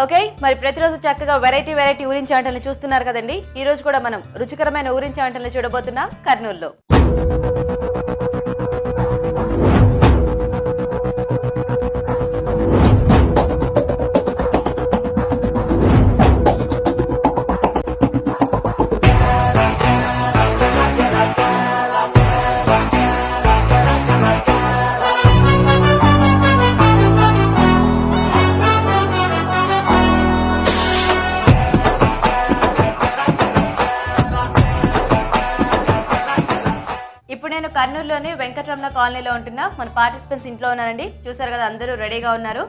Okay, మరి ప్రతిరోజు చక్కగా వెరైటీ ఊరించి వంటలు చూస్తున్నారు కదండి. ఈ రోజు కూడా మనం రుచికరమైన ఊరించి వంటలు చూడబోతున్నాం కర్నూలులో. ఇప్పుడు నేను కర్నూలులోని వెంకటరమణ కాలనీలో ఉంటున్నా. మన పార్టిసిపెంట్స్ ఇంట్లో ఉన్నానండి. చూసారు కదా, అందరూ రెడీగా ఉన్నారు.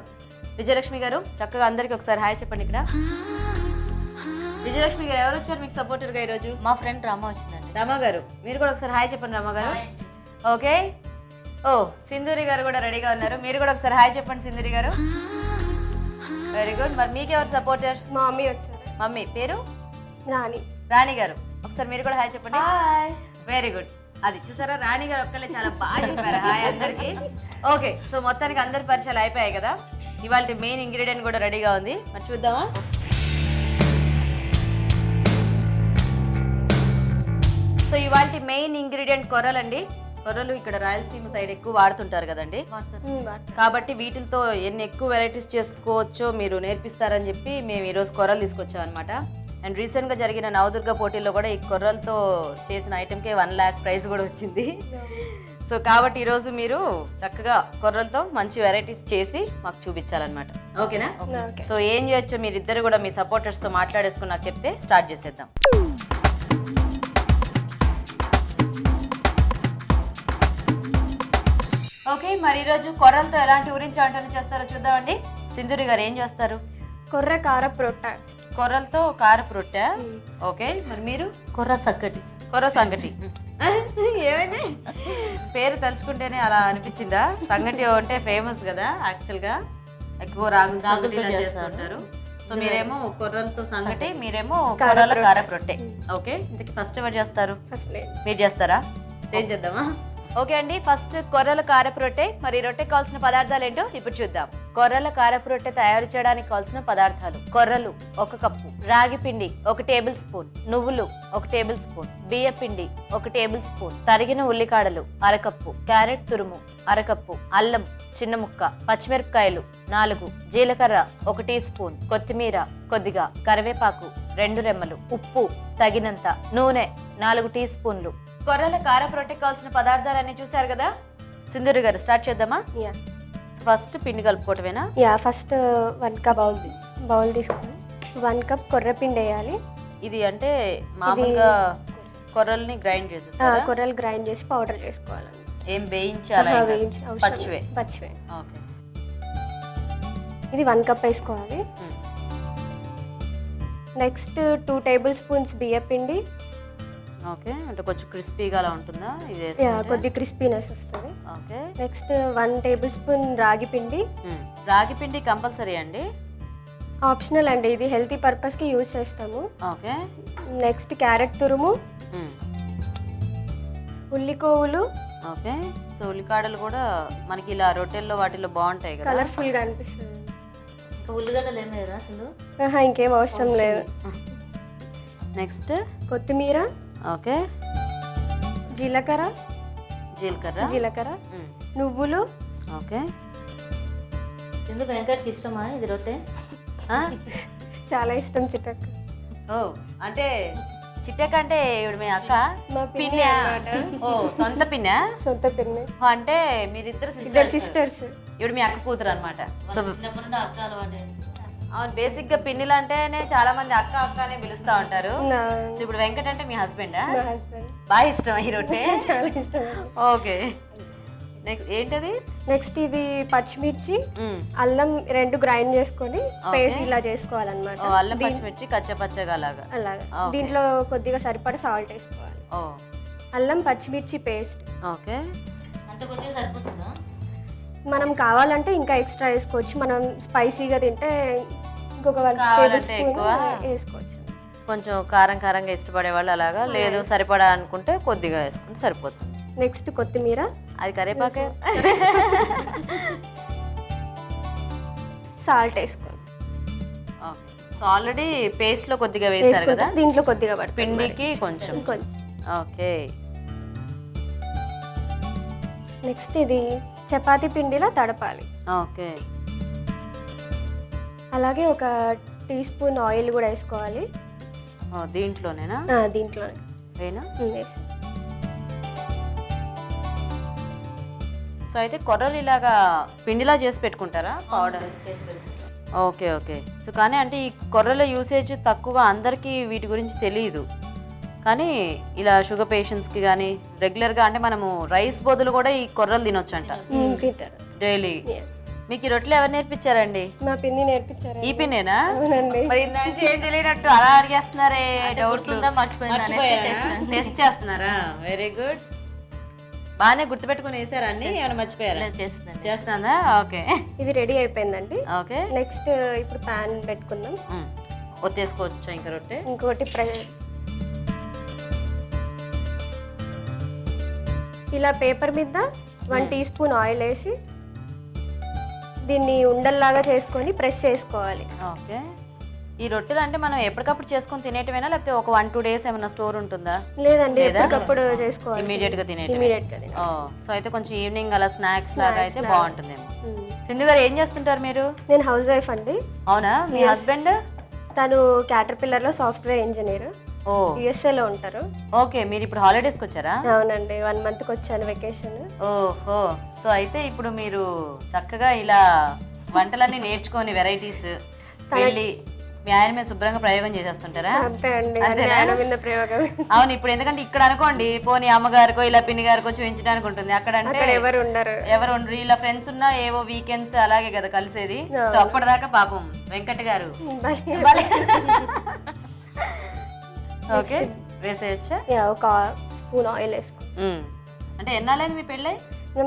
విజయలక్ష్మి గారు చక్కగా అందరికి ఒకసారి హాయ్ చెప్పండి. ఇక్కడ విజయలక్ష్మి గారు ఎవరు వచ్చారు మీకు సపోర్టర్ గా ఈరోజు? మా ఫ్రెండ్ రామ వచ్చిందండి. రామ గారు, మీరు కూడా ఒకసారి హాయ్ చెప్పండి. రామ గారు ఓకే. ఓ, సింధూరి గారు కూడా రెడీగా ఉన్నారు. మీరు కూడా ఒకసారి హాయ్ చెప్పండి సింధూరి గారు. Very good. మరి మీకెవరు సపోర్టర్? మా మమ్మీ వచ్చారు. మమ్మీ పేరు రాణి. రాణి గారు, ఒకసారి మీరు కూడా హాయ్ చెప్పండి. Very good. అది చూసారా, రాణి గారు ఒక్కళ్ళే చాలా బాగా చెప్పారు హాయ్ అందరికి. ఓకే, సో మొత్తానికి అందరి పరిచయాలు అయిపోయాయి కదా. ఇవాళ మెయిన్ ఇంగ్రీడియంట్ కూడా రెడీగా ఉంది. మరి చూద్దామా? సో ఇవాళ మెయిన్ ఇంగ్రీడియంట్ కొర్రలండి. కొర్రలు ఇక్కడ రాయలసీమ సైడ్ ఎక్కువ వాడుతుంటారు కదండి. కాబట్టి వీటితో ఎన్ని ఎక్కువ వెరైటీస్ చేసుకోవచ్చో మీరు నేర్పిస్తారని చెప్పి మేము ఈరోజు కొర్రలు తీసుకొచ్చాం అనమాట. అండ్ రీసెంట్గా జరిగిన నవదుర్గ పోటీల్లో కూడా ఈ కొర్రలతో చేసిన ఐటెంకే 1 lakh ప్రైజ్ కూడా వచ్చింది. సో కాబట్టి ఈరోజు మీరు చక్కగా కొర్రలతో మంచి వెరైటీస్ చేసి మాకు చూపించాలన్నమాట. ఓకేనా? సో ఏం చేయొచ్చో మీరిద్దరు కూడా మీ సపోర్టర్స్తో మాట్లాడేసుకుని నాకు చెప్తే స్టార్ట్ చేసేద్దాం. ఓకే, మరి ఈరోజు కొర్రలతో ఎలాంటి ఊరించి వంటలు చేస్తారో చూద్దామండి. సింధూరి గారు ఏం చేస్తారు? కొర్ర కారపు రొట్టె. కొర్రలతో కారపు రొట్టె. ఓకే, మరి మీరు? కొర్ర సంగటి. కొర్ర సంగటి. ఏమైంది పేరు తలుచుకుంటేనే అలా అనిపించిందా? సంగటి అంటే ఫేమస్ కదా యాక్చువల్గా, ఎక్కువ రాగులతో చేస్తుంటారు. సో మీరేమో కొర్రలతో సంగటి, మీరేమో కొర్రల కారపు రొట్టె. ఓకే, ఇంతకీ ఫస్ట్ ఎవరు చేస్తారు? మీరు చేస్తారా? ఏం చేద్దామా? ఓకే అండి, ఫస్ట్ కొర్రల కారపు రొట్టె. మరి రొట్టె కావాల్సిన పదార్థాలు ఏంటో ఇప్పుడు చూద్దాం. కొర్రల కారపు రొట్టె తయారు చేయడానికి కావాల్సిన పదార్థాలు: కొర్రలు 1 కప్పు, రాగి పిండి 1 టేబుల్ స్పూన్, నువ్వులు 1 టేబుల్ స్పూన్, బియ్య పిండి 1 టేబుల్ స్పూన్, తరిగిన ఉల్లికాడలు 1/2 కప్పు, క్యారెట్ తురుము 1/2 కప్పు, అల్లం చిన్న ముక్క, పచ్చిమిరపకాయలు 4, జీలకర్ర 1 టీ స్పూన్, కొత్తిమీర కొద్దిగా, కరివేపాకు 2 రెమ్మలు, ఉప్పు తగినంత, నూనె 4 టీ స్పూన్లు. కొర్రల కారపు రొట్టె కావాల్సిన పదార్థాలన్నీ చూసారు కదా. సింధూరి గారు స్టార్ట్ చేద్దామా? ఫస్ట్ పిండి కలుపుకోవటమేనా? ఫస్ట్ 1 కప్ బౌల్ తీసుకొని 1 కప్ కొర్ర పిండి వేయాలి. ఇది అంటే మామూలుగా కొర్రల్ని గ్రైండ్ చేసేస్తారా? కొర్రలు గ్రైండ్ చేసి పౌడర్ చేసుకోవాలి. ఏం వేయించాలా? పచ్చివే. ఓకే, ఇది 1 కప్ వేసుకోవాలి. నెక్స్ట్ 2 టేబుల్ స్పూన్స్ బియ్య పిండి. ఓకే, అంటే కొంచెం క్రిస్పీగా అలా ఉంటుందా? ఇది కొద్ది క్రిస్పీనెస్ వస్తుంది. ఓకే, నెక్స్ట్ 1 టేబుల్ స్పూన్ రాగి పిండి. రాగి పిండి కంపల్సరీ అండి? ఆప్షనల్ అండి, ఇది హెల్తీ పర్పస్కి యూజ్ చేస్తాము. ఓకే, నెక్స్ట్ క్యారెట్ తురుము, ఉల్లికోవులు. ఓకే, సో ఉల్లికాడలు కూడా మనకి ఇలా రొట్టెల్లో వాటిల్లో బాగుంటాయి కదా, కలర్ఫుల్గా అనిపిస్తుంది. ఉల్లిగడ్డలు ఏం లేదా అసలు? ఇంకేం అవసరం లేదు. నెక్స్ట్ కొత్తిమీర. ఓకే, జీలకర్ర. నువ్వులు. ఓకే, ఎందుకు వెంకటకి ఇష్టమా ఇది రొట్టె? చాలా ఇష్టం చిట్టక్క. ఓ, అంటే చిట్టక్క అంటే ఇప్పుడు మీ అక్క పిన్న? ఓ, సొంత పిన్న? సొంత పిన్ని. అంటే మీరిద్దరు సిస్టర్స్. ఇప్పుడు మీ అక్క కూతురు అనమాట. సో చిన్నప్పటి నుండి అక్క అలవాటు. అవును, బేసిక్ గా పిన్నిలు అంటేనే చాలా మంది అక్క అక్క అని పిలుస్తా ఉంటారు. సో ఇప్పుడు వెంకట్ అంటే మీ హస్బెండ్? బాగా ఇష్టం ఈ రొట్టె? ఓకే, నెక్స్ట్ ఏంటది? నెక్స్ట్ ఇది పచ్చిమిర్చి, అల్లం 2 గ్రైండ్ చేసుకొని పేస్ట్ ఇలా చేసుకోవాలన్నమాట. అల్లం పచ్చిమిర్చి కచ్చపచ్చగా అలాగా. దీంట్లో కొద్దిగా సరిపడా సాల్ట్ వేసుకోవాలి. అల్లం పచ్చిమిర్చి పేస్ట్. ఓకే, అంత కొద్దిగా సరిపోతుందా? మనం కావాలంటే ఇంకా ఎక్స్ట్రా వేసుకోవచ్చు. మనం స్పైసీగా తింటే ఇంకొక 1 టేబుల్ స్పూన్ వేసుకోవచ్చు. కొంచెం కారంగా ఇష్టపడే వాళ్ళు అలాగా, లేదు సరిపడా అనుకుంటే కొద్దిగా వేసుకుంటే సరిపోతుంది. నెక్స్ట్ కొత్తిమీర. అది కరివేపాకే. సాల్ట్ వేసుకోవాలి. సో ఆల్రెడీ పేస్ట్ లో కొద్దిగా వేసారు కదా, దీంట్లో కొద్దిగా పడుతుంది పిండికి కొంచెం. కొంచెం. ఓకే. నెక్స్ట్ ఇది చపాతీ పిండిలా తడపాలి. ఓకే. అలాగే ఒక టీ స్పూన్ ఆయిల్ కూడా వేసుకోవాలి. దీంట్లోనేనా? దీంట్లోనే వేనా? వేసి. సో అయితే కొర్రలు ఇలాగా పిండిలా చేసి పెట్టుకుంటారా పౌడర్? చేసి పెట్టుకుంటాం. Okay okay. సో కానీ అంటే ఈ కొర్రల యూసేజ్ తక్కువగా, అందరికీ వీటి గురించి తెలియదు. కానీ ఇలా షుగర్ పేషెంట్స్కి కానీ రెగ్యులర్గా అంటే మనము రైస్ బదులు కూడా ఈ కొర్రలు తినొచ్చు అంట తింటారు డైలీ. మీకు ఈ రొట్టెలు ఎవరు నేర్పించారండి? మా పిన్ని నేర్పించారు. ఈ పిన్నేనా? అవునండి. మరి ఇందాక ఏం తెలియనట్టు అలా అడిగేస్తున్నారే, డౌట్ మర్చిపోయిందా? టెస్ట్ చేస్తున్నారా? Very good. బాగానే గుర్తుపెట్టుకుని వేసారా అన్ని? ఏమైనా మర్చిపోయారా? చేస్తుందా? ఓకే. ఇది రెడీ అయిపోయిందండి. ఓకే. నెక్స్ట్ ఇప్పుడు ప్యాన్ పెట్టుకుందాం. ఒత్తేసుకోవచ్చు ఇంకా రొట్టె. ఇంకోటి ఇలా పేపర్ మీద 1 టీ స్పూన్ ఆయిల్ వేసి దీన్ని ఉండల్లాగా చేసుకొని ప్రెస్ చేసుకోవాలి. ఓకే. ఈ రొట్టెలు అంటే మనం ఎప్పటికప్పుడు చేసుకొని తినేటివేనా, లేకపోతే ఒక 1-2 డేస్ ఏమైనా స్టోర్ ఉంటుందా? లేదండి, ఎప్పటికప్పుడు చేసుకోవాలి. ఇమీడియట్ గా తినేటి. ఇమీడియట్ గా. సో అయితే కొంచెం ఈవినింగ్ అలా స్నాక్స్ లాగా అయితే బాగుంటుందేమో. సింధు గారు ఏం చేస్తుంటారు మీరు? నేను హౌస్ వైఫ్ అండి. అవునా? మీ హస్బెండ్? తను క్యాటర్పిల్లర్ లో సాఫ్ట్వేర్ ఇంజనీర్. ఓ, USA లో ఉంటారు. ఓకే. మీరు ఇప్పుడు హాలిడేస్కి వచ్చారా? అవునండి, 1 month కి వచ్చాను వెకేషన్. ఓహో. సో అయితే ఇప్పుడు మీరు చక్కగా ఇలా వంటలన్నీ నేర్చుకొని వెరైటీస్ వెళ్ళి మీ ఆయన మీద శుభ్రంగా ప్రయోగం చేసేస్తుంటారా? అంతే అండి, అంతేనా? ఆయన మీద ప్రయోగం. అవును. ఇప్పుడు ఎందుకంటే ఇక్కడ అనుకోండి, పోనీ అమ్మగారికో ఇలా పిన్ని గారికో చూపించడానికి ఉంటుంది. అక్కడ అంటే ఎవరు ఉండరు. ఇలా ఫ్రెండ్స్ ఉన్నా ఏవో వీకెండ్స్ అలాగే కదా కలిసేది. సో అప్పటిదాకా పాపం వెంకట్ గారు. ఓకే, వేసేయచ్చా? ఒక స్పూన్ ఆయిల్ వేసుకో. అంటే ఎన్నాళ్ళైంది మీ పెళ్ళై?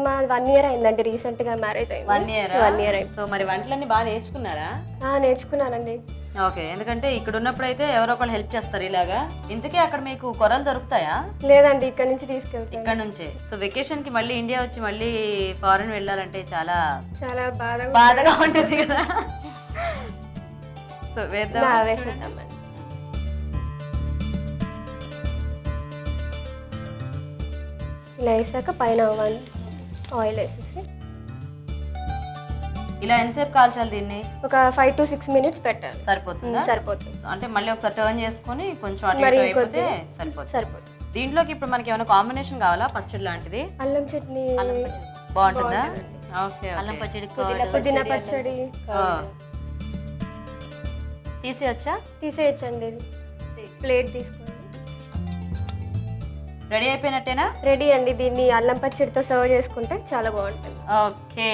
మా 1 year అయిందండి, రీసెంట్ గా మ్యారేజ్ అయింది. 1 year? 1 year అయింది. సో మరి వంటలన్నీ బాగా నేర్చుకున్నారా? నేర్చుకున్నానండి. ఓకే. ఎందుకంటే ఇక్కడ ఉన్నప్పుడు అయితే ఎవరో ఒకళ్ళు హెల్ప్ చేస్తారు ఇలాగా. ఇంతకీ అక్కడ మీకు కొరలు దొరుకుతాయా? లేదండి, ఇక్కడ నుంచి తీసుకెళ్తాను. ఇక్కడ నుంచే. సో వెకేషన్ కి మళ్ళీ ఇండియా వచ్చి మళ్ళీ ఫారెన్ వెళ్ళాలంటే చాలా చాలా బాధగా ఉంటుంది కదా. సో వేసేద్దామండి. ఇలా వేసాక పైన ఆయిల్ వేసేసి ఇలా ఎంతసేపు కాల్చాలి దీన్ని? ఒక 5 to 6 minutes పెట్టాలి. సరిపోతుందా? సరిపోతుంది. అంటే మళ్ళీ ఒకసారి టర్న్ చేసుకొని కొంచెం అటు ఇటు అయిపోతే సరిపోతుంది. దీంట్లోకి ఇప్పుడు మనకి ఏమైనా కాంబినేషన్ కావాలా? పచ్చడి లాంటిది? అల్లం చట్నీ బాగుంటుందా? ఓకే. అల్లం పచ్చడి, పుదీనా పచ్చడి తీసేయచ్చా? తీసేయచ్చండి. ప్లేట్ తీసుకోండి. రెడీ అయిపోయినట్టేనా? రెడీ అండి. దీన్ని అల్లం పచ్చడితో సర్వ్ చేసుకుంటే చాలా బాగుంటుంది. ఓకే.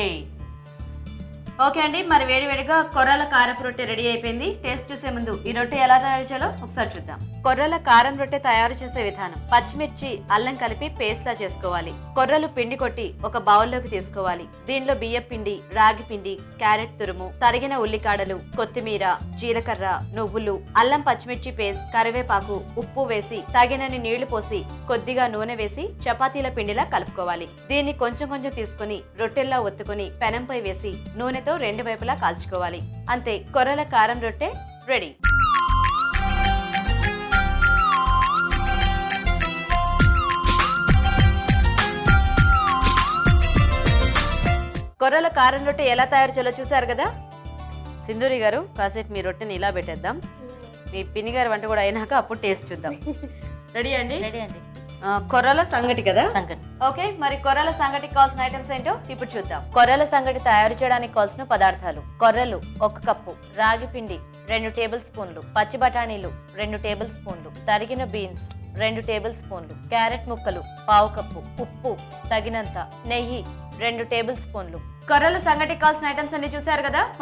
ఓకే అండి, మరి వేడివేడిగా కొర్రల కారపు రొట్టె రెడీ అయిపోయింది. టేస్ట్ చూసే ముందు ఈ రొట్టె ఎలా తయారు చేయాలో ఒకసారి చూద్దాం. కొర్రల కారం రొట్టె తయారు చేసే విధానం: పచ్చిమిర్చి, అల్లం కలిపి పేస్ట్ లా చేసుకోవాలి. కొర్రలు పిండి కొట్టి ఒక బౌల్లోకి తీసుకోవాలి. దీనిలో బియ్యం పిండి, రాగి పిండి, క్యారెట్ తురుము, తరిగిన ఉల్లికాడలు, కొత్తిమీర, జీలకర్ర, నువ్వులు, అల్లం పచ్చిమిర్చి పేస్ట్, కరివేపాకు, ఉప్పు వేసి తగినన్ని నీళ్లు పోసి కొద్దిగా నూనె వేసి చపాతీల పిండిలా కలుపుకోవాలి. దీన్ని కొంచెం కొంచెం తీసుకుని రొట్టెల్లా ఒత్తుకుని పెనంపై వేసి నూనెతో 2 వైపులా కాల్చుకోవాలి. అంతే, కొర్రల కారం రొట్టె రెడీ. కొర్రల కారం రొట్టె ఎలా తయారు చేయాలో చూసారు కదా. సింధూరి గారు, కాసేపు మీ రొట్టెని ఇలా పెట్టేద్దాం. మీ పిన్ని గారి వంట కూడా అయినాక అప్పుడు టేస్ట్ చూద్దాం. రెడీ అండి? రెడీ అండి. కొర్రల సంగటి కదా? సంగటి. ఓకే, మరి కొర్రల సంగటికి కావాల్సిన ఐటమ్స్ ఏంటో ఇప్పుడు చూద్దాం. కొర్రల సంగటి తయారు చేయడానికి కావాల్సిన పదార్థాలు: కొర్రలు 1 కప్పు, రాగి పిండి 2 టేబుల్ స్పూన్లు, పచ్చి బఠానీలు 2 టేబుల్ స్పూన్లు, తరిగిన బీన్స్ 2 టేబుల్ స్పూన్లు, క్యారెట్ ముక్కలు 1/2 కప్పు, ఉప్పు తగినంత, నెయ్యి 2 టేబుల్ స్పూన్లు. కొర్రల సంగటికి కావాల్సిన ఐటమ్స్ అన్ని చూసారు కదా.